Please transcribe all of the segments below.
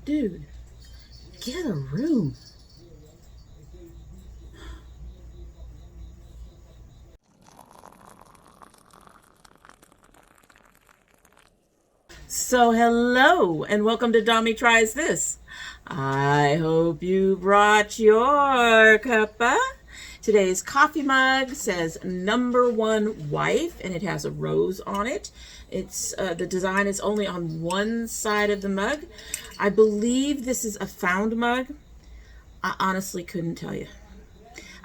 Dude, get a room. So hello and welcome to domytriesthis. I hope you brought your cuppa. Today's coffee mug says #1 wife and it has a rose on it. It's the design is only on one side of the mug. I believe this is a found mug. I honestly couldn't tell you.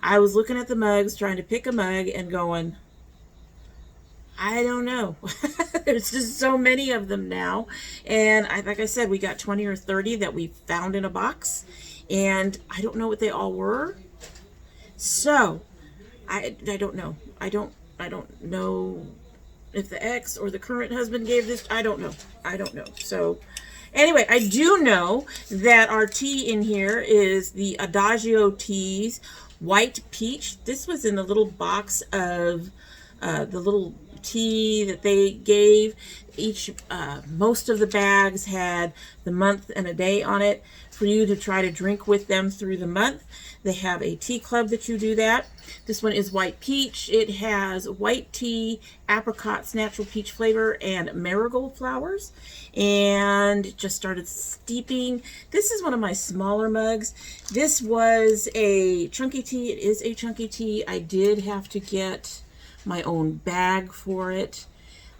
I was looking at the mugs, trying to pick a mug and going, I don't know. There's just so many of them now. And like I said, we got 20 or 30 that we found in a box. And I don't know what they all were. So, I don't know. I don't know if the ex or the current husband gave this. I don't know. I don't know. So, anyway, I do know that our tea in here is the Adagio teas White Peach. This was in the little box of the little tea that they gave. Most of the bags had the month and a day on it for you to try to drink with them through the month. They have a tea club that you do that. This one is White Peach. It has white tea, apricots, natural peach flavor, and marigold flowers. And it just started steeping. This is one of my smaller mugs. This was a chunky tea. It is a chunky tea. I did have to get my own bag for it.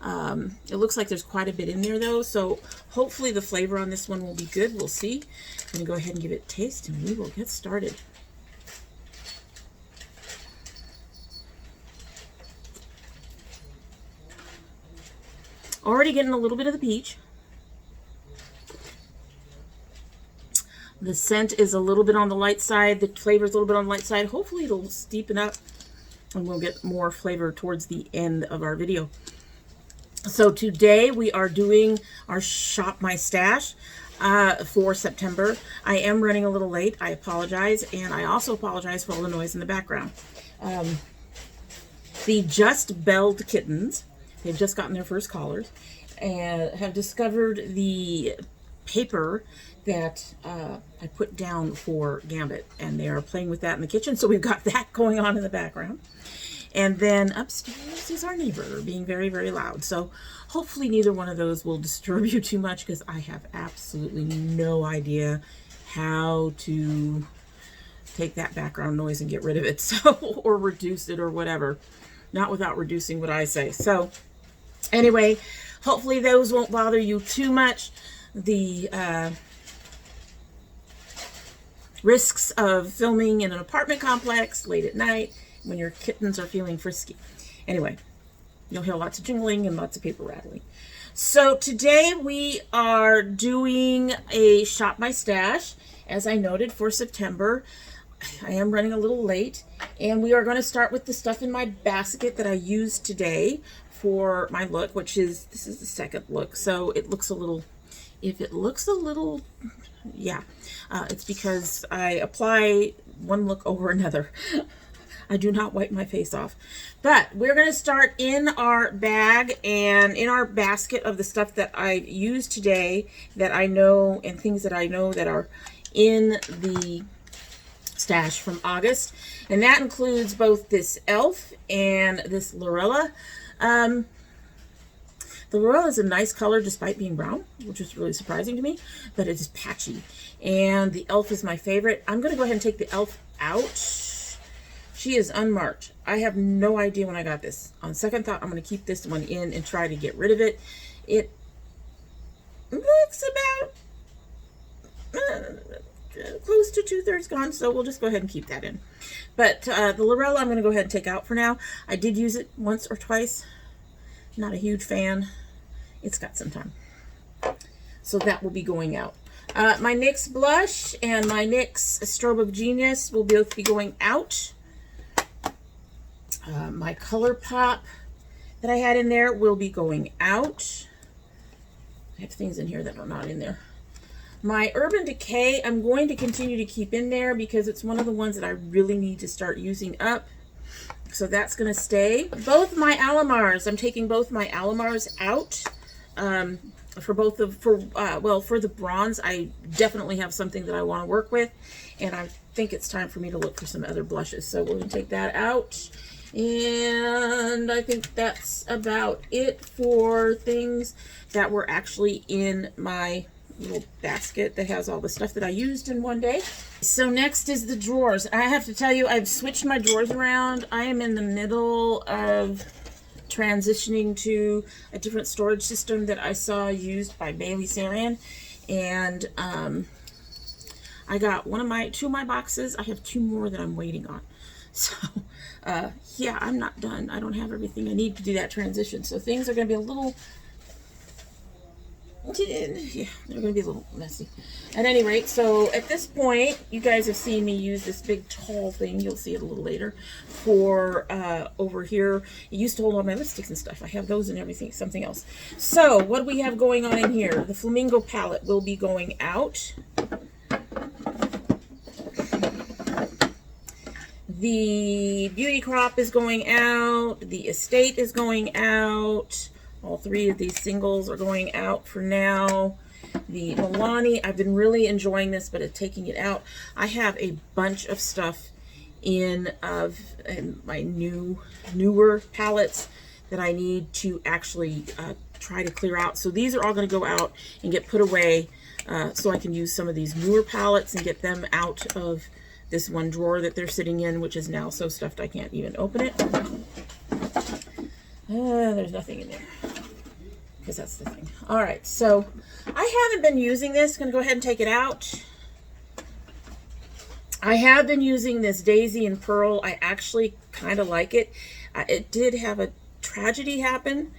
It looks like there's quite a bit in there though, so hopefully the flavor on this one will be good. We'll see. I'm going to go ahead and give it a taste and we will get started. Already getting a little bit of the peach. The scent is a little bit on the light side. The flavor is a little bit on the light side. Hopefully it'll steepen up and we'll get more flavor towards the end of our video. So today we are doing our Shop My Stash for September. I am running a little late. I apologize. And I also apologize for all the noise in the background. The Just Belled kittens, they've just gotten their first collars and have discovered the paper that I put down for Gambit, and they are playing with that in the kitchen. So we've got that going on in the background. And then upstairs is our neighbor being very, very loud. So hopefully neither one of those will disturb you too much, because I have absolutely no idea how to take that background noise and get rid of it. So, or reduce it or whatever. Not without reducing what I say. So anyway, hopefully those won't bother you too much. The risks of filming in an apartment complex late at night when your kittens are feeling frisky. Anyway, you'll hear lots of jingling and lots of paper rattling. So today we are doing a Shop My Stash, as I noted, for September. I am running a little late, and we are going to start with the stuff in my basket that I used today for my look, which is, this is the second look. So it looks a little, if it looks a little, yeah, it's because I apply one look over another. I do not wipe my face off. But we're going to start in our bag and in our basket of the stuff that I used today that I know, and things that I know that are in the stash from August. And that includes both this e.l.f. and this Lorella. The Lorella is a nice color despite being brown, which is really surprising to me, but it is patchy. And the e.l.f. is my favorite. I'm going to go ahead and take the e.l.f. out. She is unmarked. I have no idea when I got this. On second thought, I'm going to keep this one in and try to get rid of it. It looks about close to 2/3 gone, so we'll just go ahead and keep that in. But the Lorella, I'm going to go ahead and take out for now. I did use it once or twice. Not a huge fan. It's got some time. So that will be going out. My NYX blush and my NYX Strobe of Genius will both be going out. My Color Pop that I had in there will be going out. I have things in here that are not in there. My Urban Decay, I'm going to continue to keep in there because it's one of the ones that I really need to start using up. So that's going to stay. Both my Alamars, I'm taking both my Alamars out. for both of, well, for the bronze, I definitely have something that I want to work with, and I think it's time for me to look for some other blushes. So we're going to take that out, and I think that's about it for things that were actually in my little basket that has all the stuff that I used in one day. So next is the drawers. I have to tell you, I've switched my drawers around. I am in the middle of transitioning to a different storage system that I saw used by Bailey, and I got two of my boxes. I have 2 more that I'm waiting on. So yeah, I'm not done. I don't have everything I need to do that transition. So things are going to be a little, yeah, they're going to be a little messy. At any rate, so at this point, you guys have seen me use this big tall thing. You'll see it a little later. For over here, it used to hold all my lipsticks and stuff. I have those and everything, something else. So what do we have going on in here? The Flamingo palette will be going out. The Beauty Crop is going out. The Estate is going out. All 3 of these singles are going out for now. The Milani, I've been really enjoying this, but it's taking it out. I have a bunch of stuff in my newer palettes that I need to actually try to clear out. So these are all going to go out and get put away so I can use some of these newer palettes and get them out of this one drawer that they're sitting in, which is now so stuffed I can't even open it. There's nothing in there, because that's the thing. All right, so I haven't been using this. Going to go ahead and take it out. I have been using this Daisy and Pearl. I actually kind of like it. It did have a tragedy happen.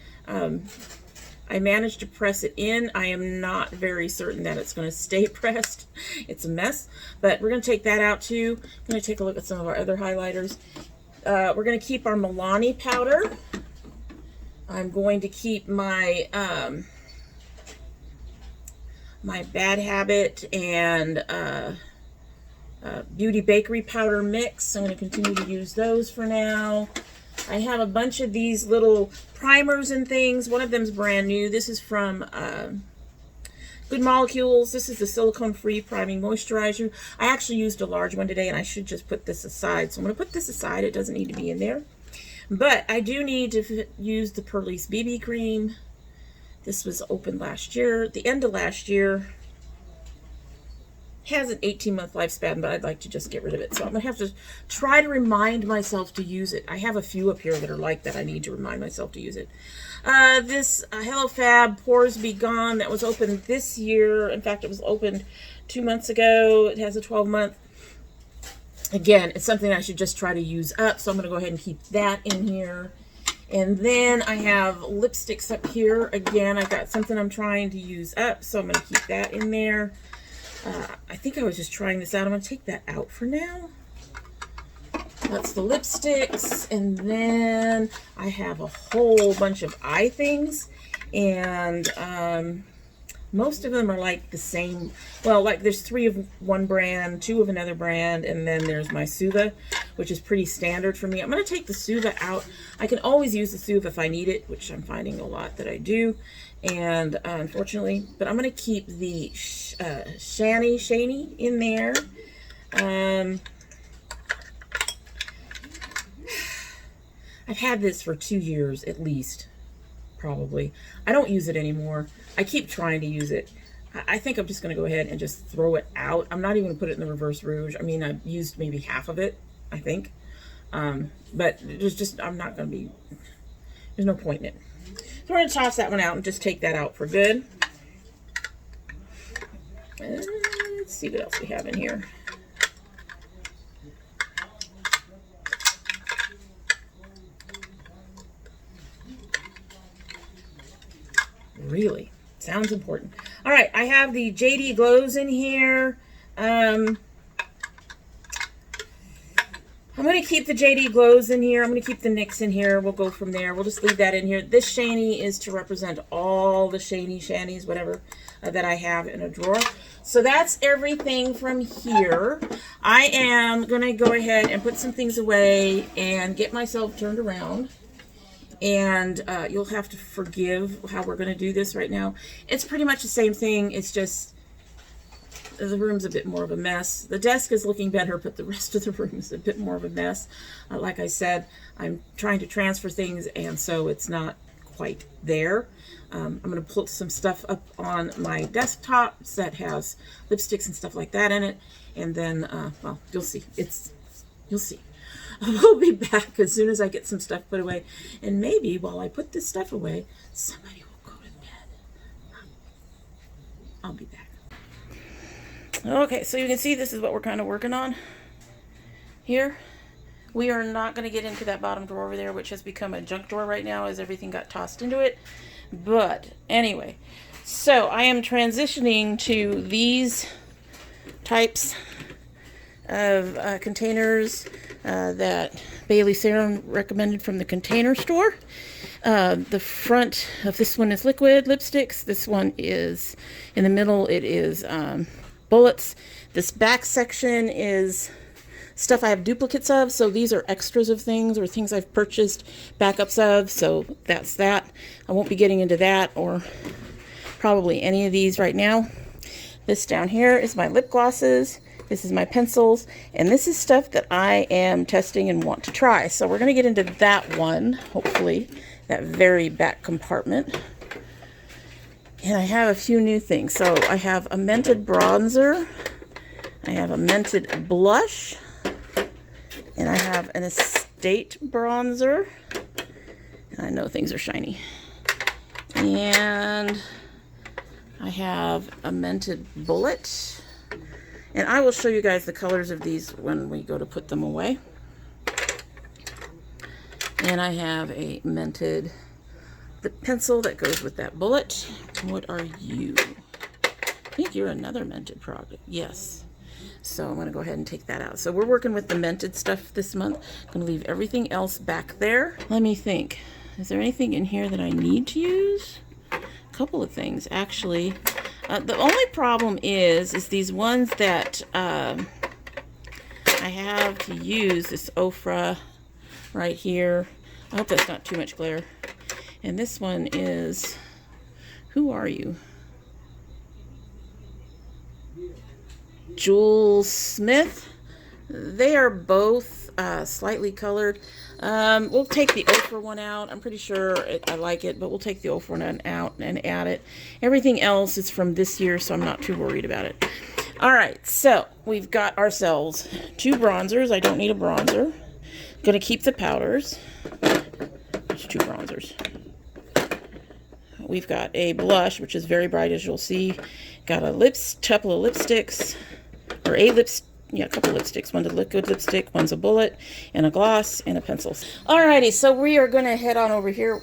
I managed to press it in. I am not very certain that it's going to stay pressed. It's a mess, but we're going to take that out too. I'm going to take a look at some of our other highlighters. We're going to keep our Milani powder. I'm going to keep my my Bad Habit and Beauty Bakery powder mix. I'm going to continue to use those for now. I have a bunch of these little primers and things. One of them's brand new. This is from Good Molecules. This is the Silicone-Free Priming Moisturizer. I actually used a large one today, and I should just put this aside. So I'm going to put this aside. It doesn't need to be in there. But I do need to use the Purlisse BB cream. This was opened last year, the end of last year. Has an 18-month lifespan, but I'd like to just get rid of it. So I'm going to have to try to remind myself to use it. I have a few up here that are like that. I need to remind myself to use it. This Hello Fab Pores Be Gone that was opened this year. In fact, it was opened 2 months ago. It has a 12-month. Again, it's something I should just try to use up, so I'm going to go ahead and keep that in here. And then I have lipsticks up here. Again, I got something I'm trying to use up, so I'm going to keep that in there. I think I was just trying this out. I'm going to take that out for now. That's the lipsticks. And then I have a whole bunch of eye things. And most of them are like the same. Well, like there's 3 of one brand, 2 of another brand, and then there's my Suva, which is pretty standard for me. I'm going to take the Suva out. I can always use the Suva if I need it, which I'm finding a lot that I do. And unfortunately, but I'm going to keep the Shani in there. I've had this for 2 years at least, probably. I don't use it anymore. I keep trying to use it. I think I'm just going to go ahead and just throw it out. I'm not even going to put it in the Reverse Rouge. I mean, I've used maybe half of it, I think. But there's just, I'm not going to be, there's no point in it. So we're going to toss that one out and just take that out for good. And let's see what else we have in here. Really? Sounds important. All right, I have the JD Glows in here. I'm going to keep the JD Glows in here. I'm going to keep the NYX in here. We'll go from there. We'll just leave that in here. This Shani is to represent all the Shanies, whatever, that I have in a drawer. So that's everything from here. I am going to go ahead and put some things away and get myself turned around. And you'll have to forgive how we're going to do this right now. It's pretty much the same thing. It's just the room's a bit more of a mess. The desk is looking better, but the rest of the room is a bit more of a mess. Like I said, I'm trying to transfer things, and so it's not quite there. I'm going to put some stuff up on my desktop that has lipsticks and stuff like that in it, and then, well, you'll see. You'll see. We'll be back as soon as I get some stuff put away, and maybe while I put this stuff away, somebody will go to bed. I'll be back. Okay, so you can see this is what we're kind of working on here. We are not going to get into that bottom drawer over there, which has become a junk drawer right now as everything got tossed into it. But anyway, so I am transitioning to these types of containers that Bailey Serum recommended from the Container Store. The front of this one is liquid lipsticks. This one is, in the middle, it is bullets. This back section is stuff I have duplicates of, so these are extras of things or things I've purchased backups of, so that's that. I won't be getting into that or probably any of these right now. This down here is my lip glosses. This is my pencils, and this is stuff that I am testing and want to try. So we're going to get into that one, hopefully, that very back compartment. And I have a few new things. So I have a mented bronzer, I have a mented blush, and I have an estate bronzer. And I know things are shiny. And I have a mented bullet. And I will show you guys the colors of these when we go to put them away. And I have a mented lip pencil that goes with that bullet. What are you? I think you're another mented product. Yes. So I'm going to go ahead and take that out. So we're working with the mented stuff this month. I'm going to leave everything else back there. Let me think. Is there anything in here that I need to use? A couple of things, actually. The only problem is these ones that I have to use, this Ofra right here. I hope that's not too much glare. And this one is, who are you? Jules Smith. They are both slightly colored. We'll take the Ofra one out. I'm pretty sure I like it, but we'll take the Ofra one out and add it. Everything else is from this year, so I'm not too worried about it. All right, so we've got ourselves two bronzers. I don't need a bronzer. Gonna keep the powders. There's two bronzers. We've got a blush, which is very bright, as you'll see. Got a couple of lipsticks, or a couple lipsticks. One's a liquid lipstick, one's a bullet, and a gloss, and a pencil. Alrighty, so we are gonna head on over here.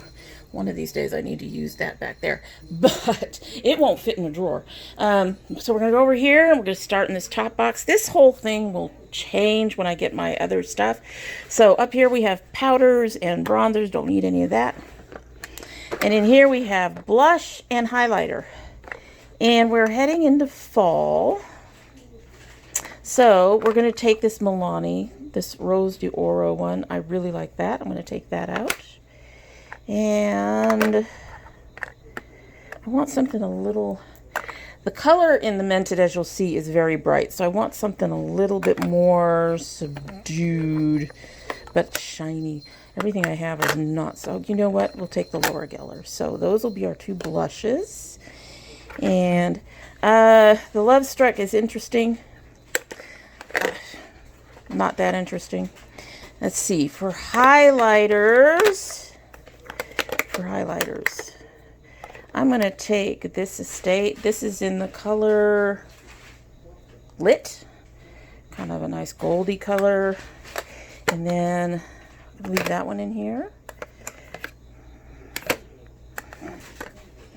One of these days I need to use that back there, but it won't fit in the drawer. So we're gonna go over here, and we're gonna start in this top box. This whole thing will change when I get my other stuff. So up here we have powders and bronzers, don't need any of that. And in here we have blush and highlighter. And we're heading into fall. So we're going to take this Milani, this Rose d'Oro one. I really like that. I'm going to take that out. And I want something a little... The color in the mented, as you'll see, is very bright. So I want something a little bit more subdued, but shiny. Everything I have is not. So you know what? We'll take the Laura Geller. So those will be our two blushes. And the Love Struck is interesting. Not that interesting. Let's see. For highlighters, I'm going to take this Estate. This is in the color Lit. Kind of a nice goldy color. And then leave that one in here.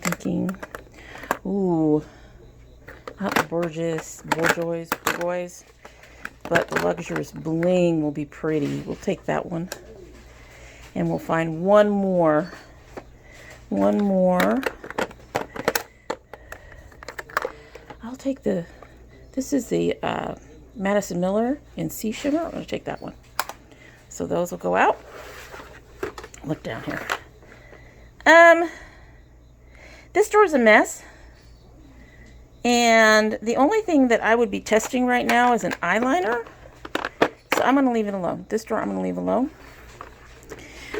Thinking, ooh, not the Bourjois, but the Luxurious Bling will be pretty. We'll take that one. And we'll find one more. I'll take this is the Madison Miller in Sea Shimmer. I'm going to take that one. So those will go out. Look down here. This drawer is a mess. And the only thing that I would be testing right now is an eyeliner. So I'm going to leave it alone. This drawer I'm going to leave alone.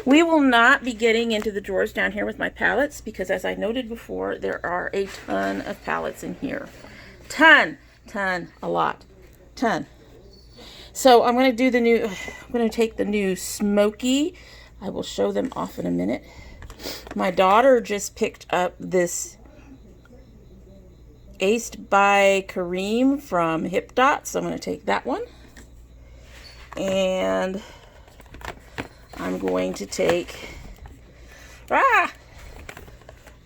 We will not be getting into the drawers down here with my palettes because, as I noted before, there are a ton of palettes in here. A lot. So I'm going to do the new, I'm going to take the new Smoky. I will show them off in a minute. My daughter just picked up this Aced by Kareem from Hip Dot, so I'm going to take that one. And I'm going to take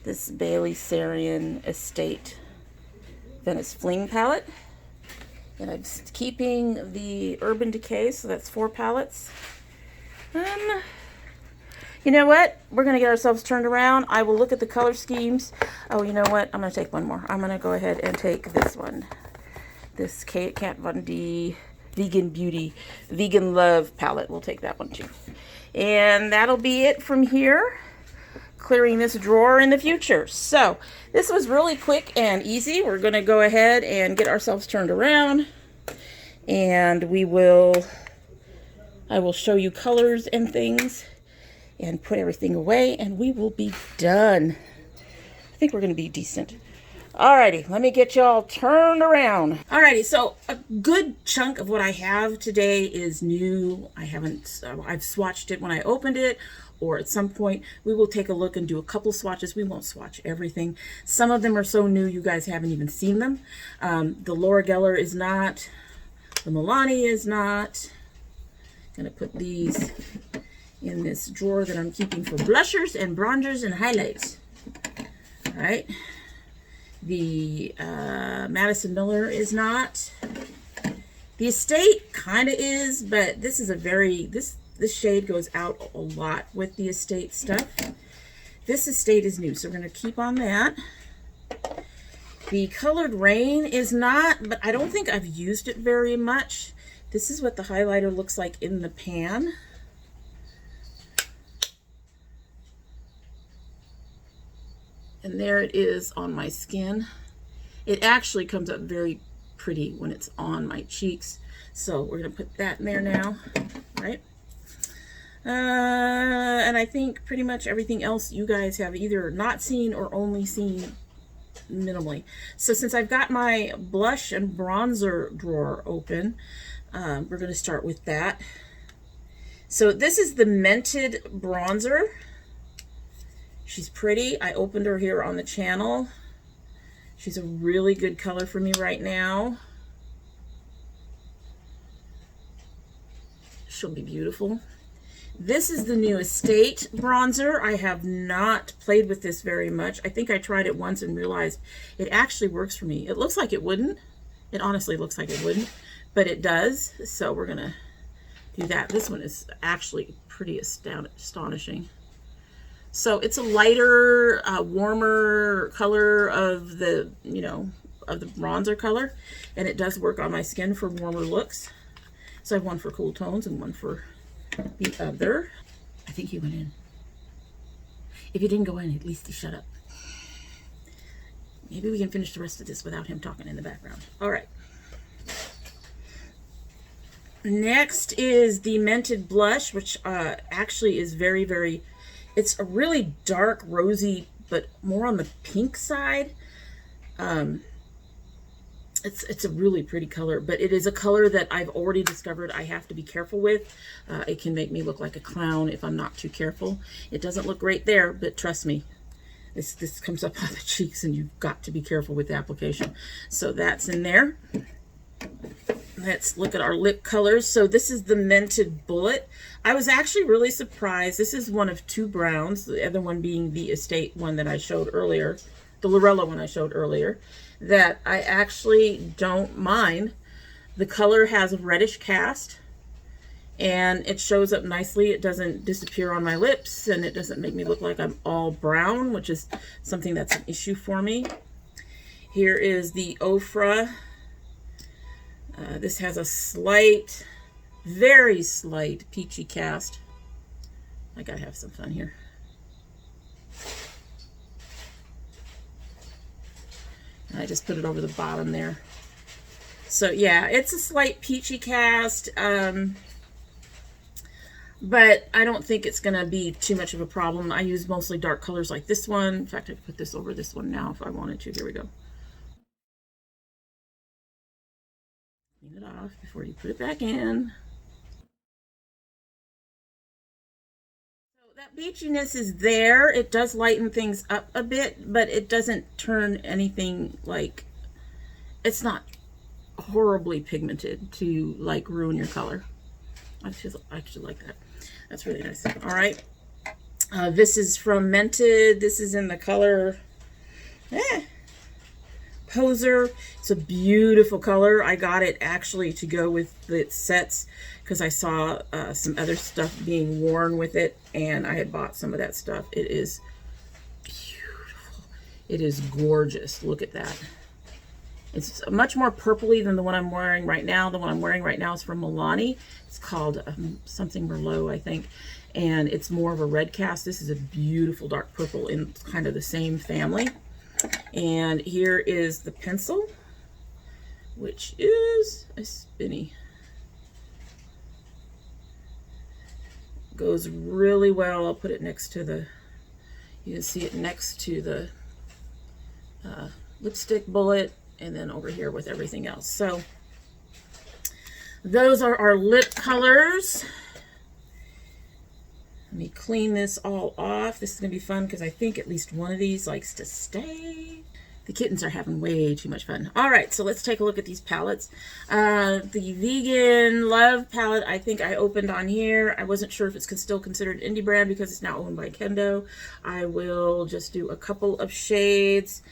this Bailey Sarian Estate Venice Fling palette. And I'm keeping the Urban Decay, so that's 4 palettes. You know what? We're going to get ourselves turned around. I will look at the color schemes. Oh, you know what? I'm going to take one more. I'm going to go ahead and take this one. This Kat Von D Vegan Beauty, Vegan Love palette. We'll take that one too. And that'll be it from here. Clearing this drawer in the future. So, this was really quick and easy. We're going to go ahead and get ourselves turned around. And I will show you colors and things. And put everything away, and we will be done. I think we're going to be decent. Alrighty, let me get y'all turned around. Alrighty, so a good chunk of what I have today is new. I've swatched it when I opened it, or at some point we will take a look and do a couple swatches. We won't swatch everything. Some of them are so new you guys haven't even seen them. The Laura Geller is not. The Milani is not. I'm going to put these in this drawer that I'm keeping for blushers and bronzers and highlights. All right. The Madison Miller is not. The Estate kind of is, but this is this shade goes out a lot with the Estate stuff. This Estate is new, so we're going to keep on that. The Colored Rain is not, but I don't think I've used it very much. This is what the highlighter looks like in the pan. And there it is on my skin. It actually comes up very pretty when it's on my cheeks. So we're going to put that in there now, right? And I think pretty much everything else you guys have either not seen or only seen minimally. So since I've got my blush and bronzer drawer open, we're going to start with that. So this is the Mented Bronzer. She's pretty. I opened her here on the channel. She's a really good color for me right now. She'll be beautiful. This is the new Estate bronzer. I have not played with this very much. I think I tried it once and realized it actually works for me. It looks like it wouldn't. It honestly looks like it wouldn't, but it does. So we're gonna do that. This one is actually pretty astonishing. So it's a lighter, warmer color of the, of the bronzer color, and it does work on my skin for warmer looks. So I have one for cool tones and one for the other. I think he went in. If he didn't go in, at least he shut up. Maybe we can finish the rest of this without him talking in the background. All right. Next is the Mented Blush, which actually is very, very, it's a really dark rosy, but more on the pink side. It's a really pretty color, but it is a color that I've already discovered I have to be careful with. It can make me look like a clown if I'm not too careful. It doesn't look great there, but trust me, this comes up on the cheeks and you've got to be careful with the application. So that's in there. Let's look at our lip colors. So this is the Mented Bullet. I was actually really surprised. This is one of two browns, the other one being the Estate one that I showed earlier, the Lorella one I showed earlier, that I actually don't mind. The color has a reddish cast and it shows up nicely. It doesn't disappear on my lips and it doesn't make me look like I'm all brown, which is something that's an issue for me. Here is the Ofra. This has a slight, very slight peachy cast. I gotta have some fun here. And I just put it over the bottom there. So yeah, it's a slight peachy cast, but I don't think it's going to be too much of a problem. I use mostly dark colors like this one. In fact, I could put this over this one now if I wanted to. Here we go. Clean it off before you put it back in. So that beachiness is there. It does lighten things up a bit, but it doesn't turn anything like, it's not horribly pigmented to like ruin your color. I actually like that. That's really nice. All right. This is from Mented. This is in the color Poser. It's a beautiful color. I got it actually to go with the sets because I saw some other stuff being worn with it, and I had bought some of that stuff. It is beautiful. It is gorgeous. Look at that. It's much more purpley than the one I'm wearing right now. The one I'm wearing right now is from Milani. It's called something Merlot, I think. And it's more of a red cast. This is a beautiful dark purple in kind of the same family. And here is the pencil, which is a spinny. Goes really well. I'll put it next to the, you can see it next to the lipstick bullet. And then over here with everything else. So those are our lip colors. Let me clean this all off. This is gonna be fun because I think at least one of these likes to stay. The kittens are having way too much fun. All right, so let's take a look at these palettes. The Vegan Love palette, I think I opened on here. I wasn't sure if it's still considered indie brand because it's now owned by Kendo. I will just do a couple of shades.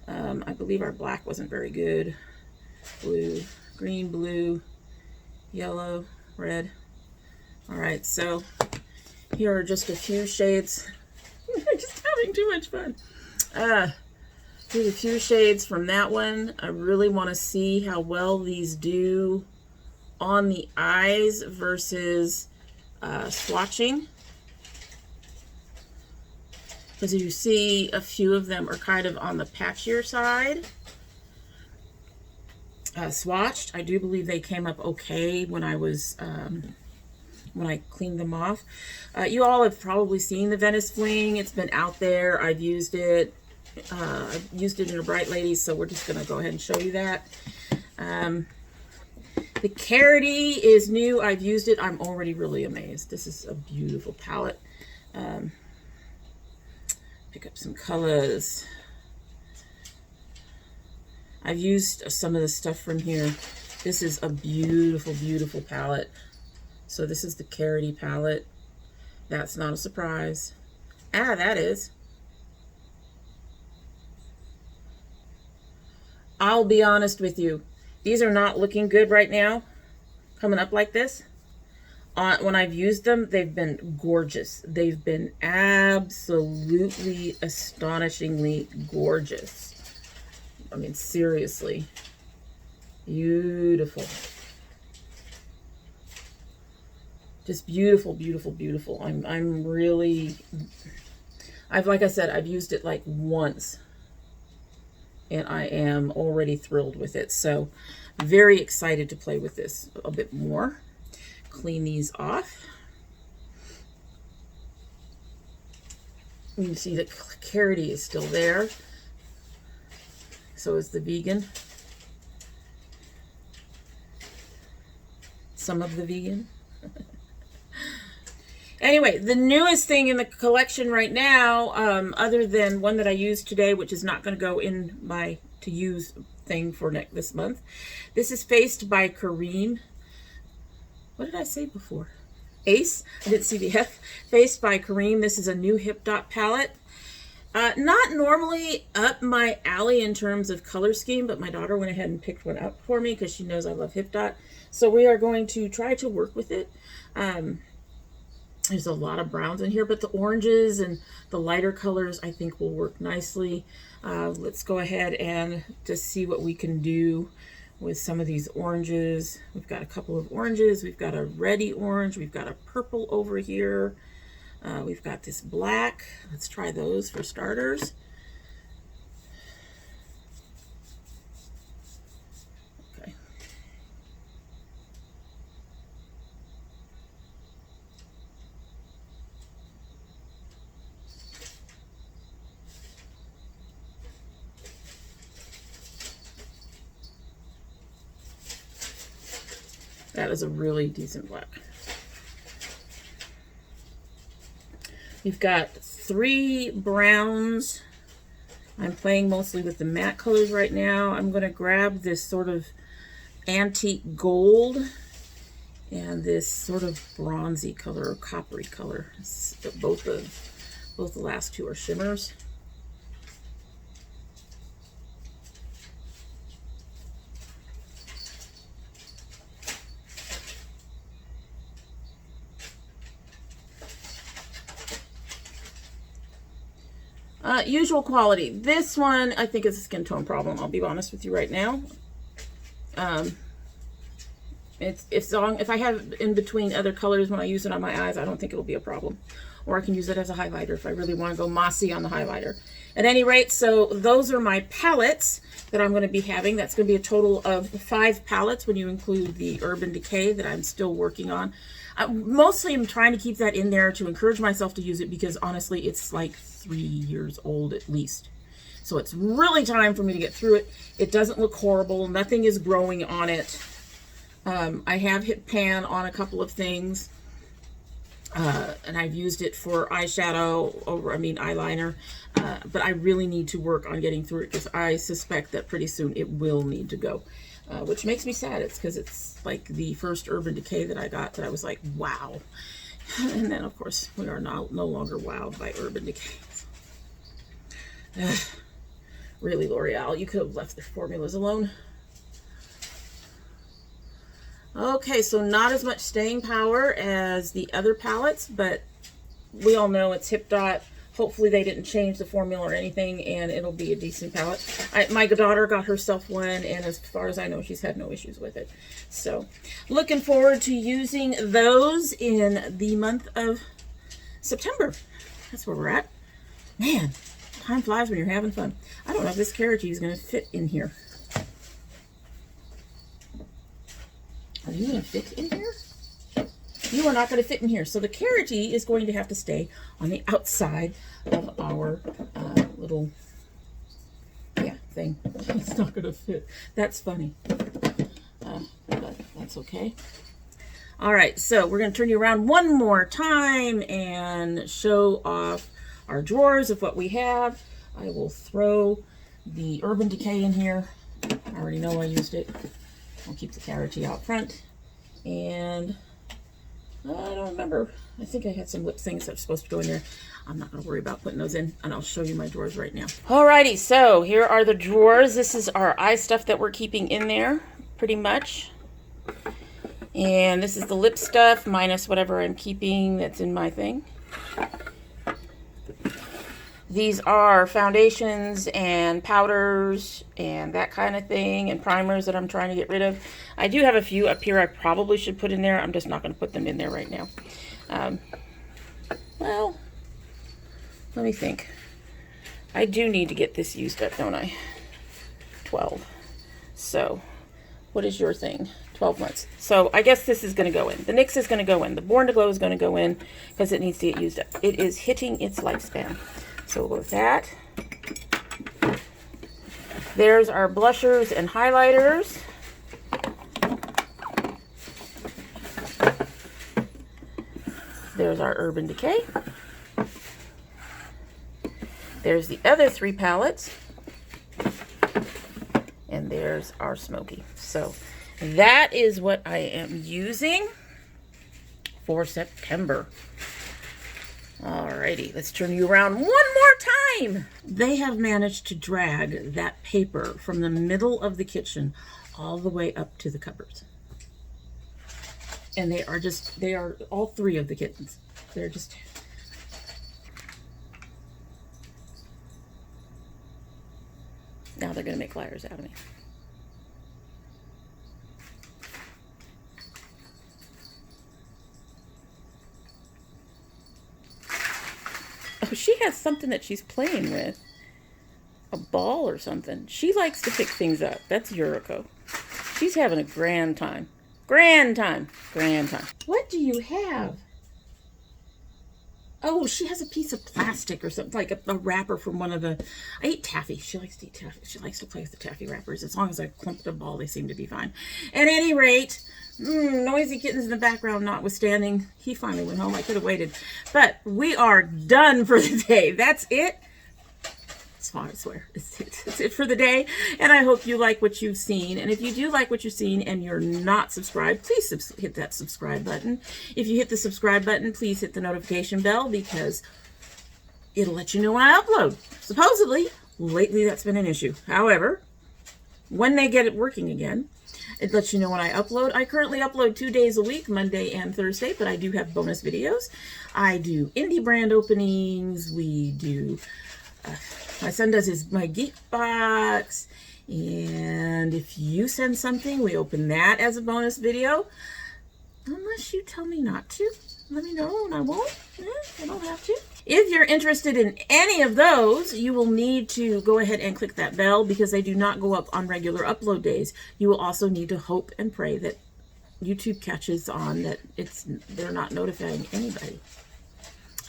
I believe our black wasn't very good. Blue, green, blue, yellow, red. All right, so here are just a few shades. I'm just having too much fun. Here's a few shades from that one. I really want to see how well these do on the eyes versus swatching. Because you see a few of them are kind of on the patchier side. Swatched, I do believe they came up okay when I was when I cleaned them off. You all have probably seen the Venice Fling. It's been out there. I've used it. I've used it in a Bright Ladies, so we're just gonna go ahead and show you that. The Carity is new. I've used it. I'm already really amazed. This is a beautiful palette. Pick up some colors. I've used some of the stuff from here. This is a beautiful, beautiful palette. So this is the Carity palette. That's not a surprise. Ah, that is. I'll be honest with you. These are not looking good right now, coming up like this. When I've used them, they've been gorgeous. They've been absolutely astonishingly gorgeous. I mean, seriously. Beautiful. Just beautiful, beautiful, beautiful. I'm really, like I said, I've used it like once. And I am already thrilled with it. So very excited to play with this a bit more. Clean these off. You can see that Carity is still there. So is the Vegan. Some of the Vegan. Anyway, the newest thing in the collection right now, other than one that I used today, which is not going to go in my to use thing for this month. This is Faced by Kareem. What did I say before? Ace. I didn't see the F. Faced by Kareem. This is a new Hip Dot palette. Not normally up my alley in terms of color scheme, but my daughter went ahead and picked one up for me because she knows I love Hip Dot. So we are going to try to work with it. There's a lot of browns in here, but the oranges and the lighter colors I think will work nicely. Let's go ahead and just see what we can do with some of these oranges. We've got a couple of oranges. We've got a reddy orange. We've got a purple over here. We've got this black. Let's try those for starters. That is a really decent black. You've got 3 browns. I'm playing mostly with the matte colors right now. I'm going to grab this sort of antique gold and this sort of bronzy color or coppery color. Both the last 2 are shimmers. Usual quality. This one, I think, is a skin tone problem. I'll be honest with you right now. If I have in between other colors when I use it on my eyes, I don't think it'll be a problem. Or I can use it as a highlighter if I really want to go mossy on the highlighter. At any rate, so those are my palettes that I'm going to be having. That's going to be a total of 5 palettes when you include the Urban Decay that I'm still working on. Mostly I'm trying to keep that in there to encourage myself to use it because honestly it's like 3 years old at least. So it's really time for me to get through it. It doesn't look horrible. Nothing is growing on it. I have hit pan on a couple of things. And I've used it for eyeshadow eyeliner. But I really need to work on getting through it because I suspect that pretty soon it will need to go. Which makes me sad. It's because it's like the first Urban Decay that I got that I was like, wow. And then, of course, we are no longer wowed by Urban Decay. Really, L'Oreal, you could have left the formulas alone. Okay, so not as much staying power as the other palettes, but we all know it's Hip Dot. Hopefully they didn't change the formula or anything, and it'll be a decent palette. My daughter got herself one, and as far as I know, she's had no issues with it. So, looking forward to using those in the month of September. That's where we're at. Man, time flies when you're having fun. I don't know if this carrot is going to fit in here. Are you going to fit in here? You are not going to fit in here. So the carroty is going to have to stay on the outside of our little, thing. It's not going to fit. That's funny. But that's okay. All right, so we're going to turn you around one more time and show off our drawers of what we have. I will throw the Urban Decay in here. I already know I used it. I'll keep the carroty out front. And I don't remember. I think I had some lip things that were supposed to go in there. I'm not going to worry about putting those in, and I'll show you my drawers right now. Alrighty, so here are the drawers. This is our eye stuff that we're keeping in there, pretty much. And this is the lip stuff, minus whatever I'm keeping that's in my thing. These are foundations and powders and that kind of thing, and primers that I'm trying to get rid of. I do have a few up here I probably should put in there. I'm just not going to put them in there right now. Well, let me think. I do need to get this used up, don't I? 12. So, what is your thing? 12 months. So, I guess this is going to go in. The NYX is going to go in. The Born to Glow is going to go in because it needs to get used up. It is hitting its lifespan. So we'll go with that. There's our blushers and highlighters. There's our Urban Decay. There's the other 3 palettes. And there's our Smoky. So that is what I am using for September. Alrighty, let's turn you around one more time. They have managed to drag that paper from the middle of the kitchen all the way up to the cupboards. And they are all 3 of the kittens. They're just... Now they're going to make liars out of me. Oh, she has something that she's playing with. A ball or something. She likes to pick things up. That's Yuriko. She's having a grand time. Grand time. Grand time. What do you have? Oh, she has a piece of plastic or something, like a wrapper from one of the... I eat taffy. She likes to eat taffy. She likes to play with the taffy wrappers. As long as I clump the ball, they seem to be fine. At any rate, noisy kittens in the background notwithstanding, he finally went home. I could have waited. But we are done for the day. That's it. I swear. It's it for the day. And I hope you like what you've seen. And if you do like what you've seen and you're not subscribed, please hit that subscribe button. If you hit the subscribe button, please hit the notification bell because it'll let you know when I upload. Supposedly, lately that's been an issue. However, when they get it working again, it lets you know when I upload. I currently upload 2 days a week, Monday and Thursday, but I do have bonus videos. I do indie brand openings. We do... my son does my geek box, and if you send something, we open that as a bonus video. Unless you tell me not to. Let me know and I won't. I don't have to. If you're interested in any of those, you will need to go ahead and click that bell because they do not go up on regular upload days. You will also need to hope and pray that YouTube catches on that they're not notifying anybody.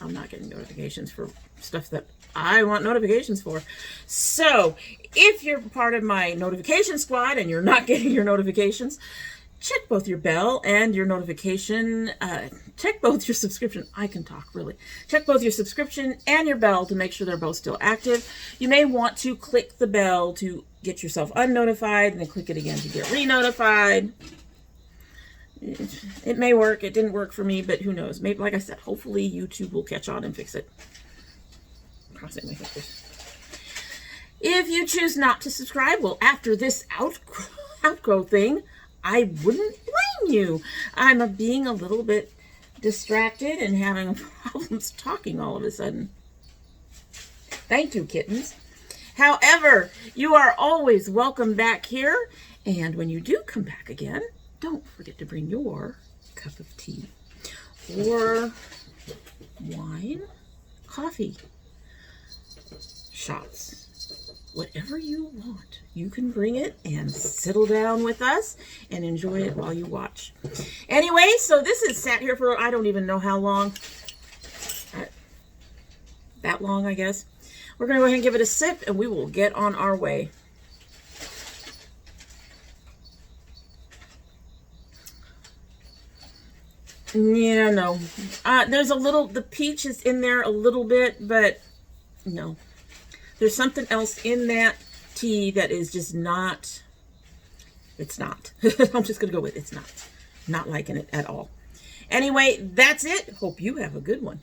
I'm not getting notifications for stuff that I want notifications for. So if you're part of my notification squad and you're not getting your notifications, check both your bell and your notification. Check both your subscription. I can talk, really. Check both your subscription and your bell to make sure they're both still active. You may want to click the bell to get yourself unnotified and then click it again to get re-notified. It may work. It didn't work for me, but who knows? Maybe, like I said, hopefully YouTube will catch on and fix it. Crossing my fingers. If you choose not to subscribe, well, after this outgrow thing, I wouldn't blame you. I'm being a little bit distracted and having problems talking all of a sudden. Thank you, kittens. However, you are always welcome back here. And when you do come back again, don't forget to bring your cup of tea or wine, coffee, shots, whatever you want. You can bring it and settle down with us and enjoy it while you watch. Anyway, so this has sat here for I don't even know how long. That long, I guess. We're going to go ahead and give it a sip and we will get on our way. Yeah, no. There's a little, the peach is in there a little bit, but no. There's something else in that tea that is just not, it's not. I'm just going to go with it's not. Not liking it at all. Anyway, that's it. Hope you have a good one.